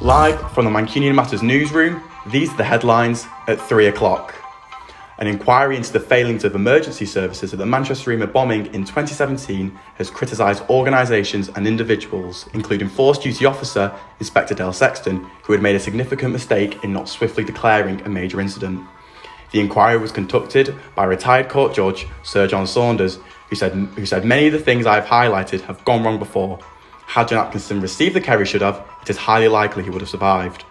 Live from the Mancunian Matters newsroom, these are the headlines at 3 o'clock. An inquiry into the failings of emergency services at the Manchester Arena bombing in 2017 has criticised organisations and individuals, including Force Duty Officer Inspector Dale Sexton, who had made a significant mistake in not swiftly declaring a major incident. The inquiry was conducted by retired court judge Sir John Saunders, who said many of the things I've highlighted have gone wrong before. Had John Atkinson received the care he should have, it is highly likely he would have survived.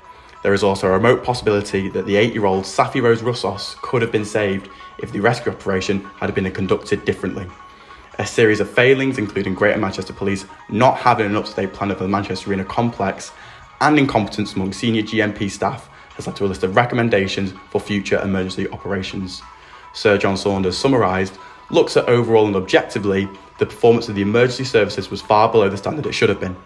There is also a remote possibility that the 8-year-old Safi Rose Russos could have been saved if the rescue operation had been conducted differently. A series of failings, including Greater Manchester Police not having an up-to-date plan of the Manchester Arena complex and incompetence among senior GMP staff, has led to a list of recommendations for future emergency operations. Sir John Saunders summarised, looks at overall and objectively, the performance of the emergency services was far below the standard it should have been.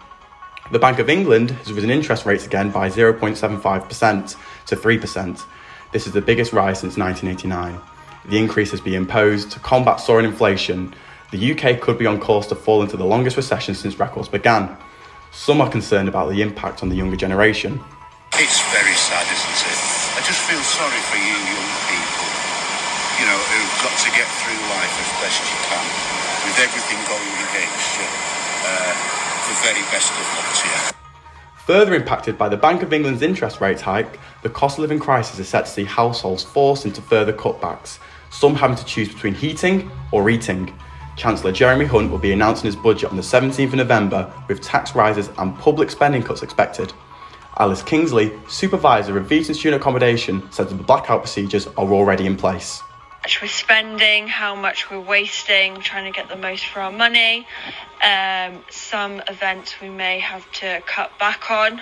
The Bank of England has risen interest rates again by 0.75% to 3%. This is the biggest rise since 1989. The increase has been imposed to combat soaring inflation. The UK could be on course to fall into the longest recession since records began. Some are concerned about the impact on the younger generation. It's very sad, isn't it? I just feel sorry for you young people, who've got to get through life as best you can, with everything going against you. The very best of luck to you. Further impacted by the Bank of England's interest rate hike, the cost of living crisis is set to see households forced into further cutbacks, some having to choose between heating or eating. Chancellor Jeremy Hunt will be announcing his budget on the 17th of November, with tax rises and public spending cuts expected. Alice Kingsley, supervisor of Beaton Student Accommodation, said that the blackout procedures are already in place. How much we're spending, how much we're wasting, trying to get the most for our money. Some events we may have to cut back on.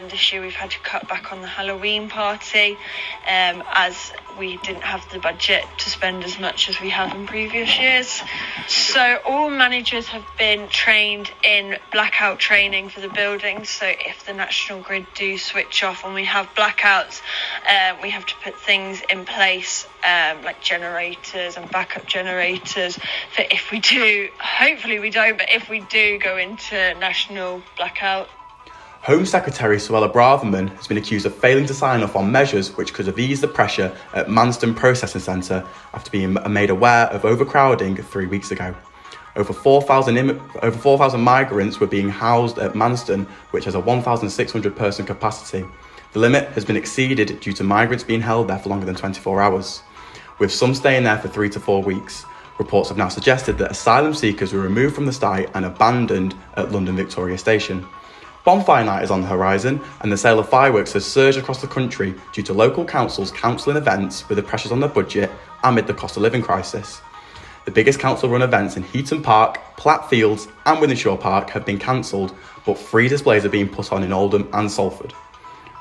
This year we've had to cut back on the Halloween party as we didn't have the budget to spend as much as we have in previous years. So all managers have been trained in blackout training for the buildings. So if the national grid do switch off and we have blackouts, we have to put things in place like generators and backup generators for if we do, hopefully we don't, but if we do go into national blackout. Home Secretary Suella Braverman has been accused of failing to sign off on measures which could have eased the pressure at Manston Processing Centre after being made aware of overcrowding 3 weeks ago. Over 4,000 migrants were being housed at Manston, which has a 1,600 person capacity. The limit has been exceeded due to migrants being held there for longer than 24 hours, with some staying there for 3 to 4 weeks. Reports have now suggested that asylum seekers were removed from the site and abandoned at London Victoria Station. Bonfire night is on the horizon, and the sale of fireworks has surged across the country due to local councils cancelling events with the pressures on their budget amid the cost of living crisis. The biggest council-run events in Heaton Park, Platt Fields and Wythenshawe Park have been cancelled, but 3 displays are being put on in Oldham and Salford.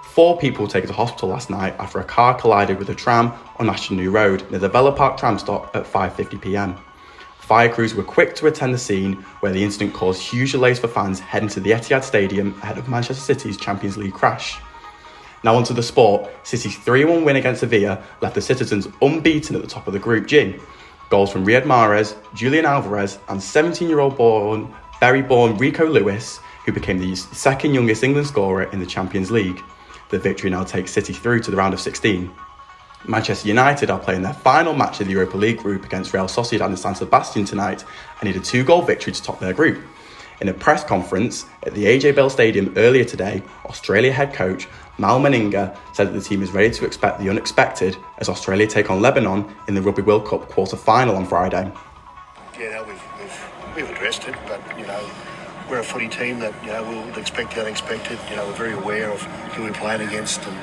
4 people were taken to hospital last night after a car collided with a tram on Ashton New Road near the Vella Park tram stop at 5:50 p.m. Fire crews were quick to attend the scene, where the incident caused huge delays for fans heading to the Etihad Stadium ahead of Manchester City's Champions League crash. Now onto the sport. City's 3-1 win against Sevilla left the citizens unbeaten at the top of the Group G. Goals from Riyad Mahrez, Julian Alvarez and 17-year-old Bury-born Rico Lewis, who became the second youngest England scorer in the Champions League. The victory now takes City through to the round of 16. Manchester United are playing their final match of the Europa League group against Real Sociedad in San Sebastian tonight and need a 2-goal victory to top their group. In a press conference at the AJ Bell Stadium earlier today, Australia head coach Mal Meninga said that the team is ready to expect the unexpected as Australia take on Lebanon in the Rugby World Cup quarter-final on Friday. Yeah, we've addressed it, but we're a footy team that we'll expect the unexpected. We're very aware of who we're playing against and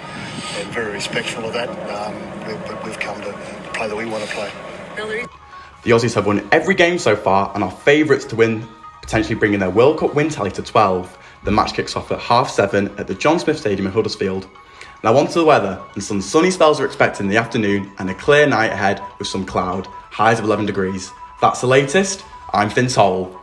very respectful of that. But we've come to play that we want to play. The Aussies have won every game so far and are favourites to win, potentially bringing their World Cup win tally to 12. The match kicks off at 7:30 at the John Smith Stadium in Huddersfield. Now on to the weather, and some sunny spells are expected in the afternoon and a clear night ahead with some cloud, highs of 11 degrees. That's the latest. I'm Toal.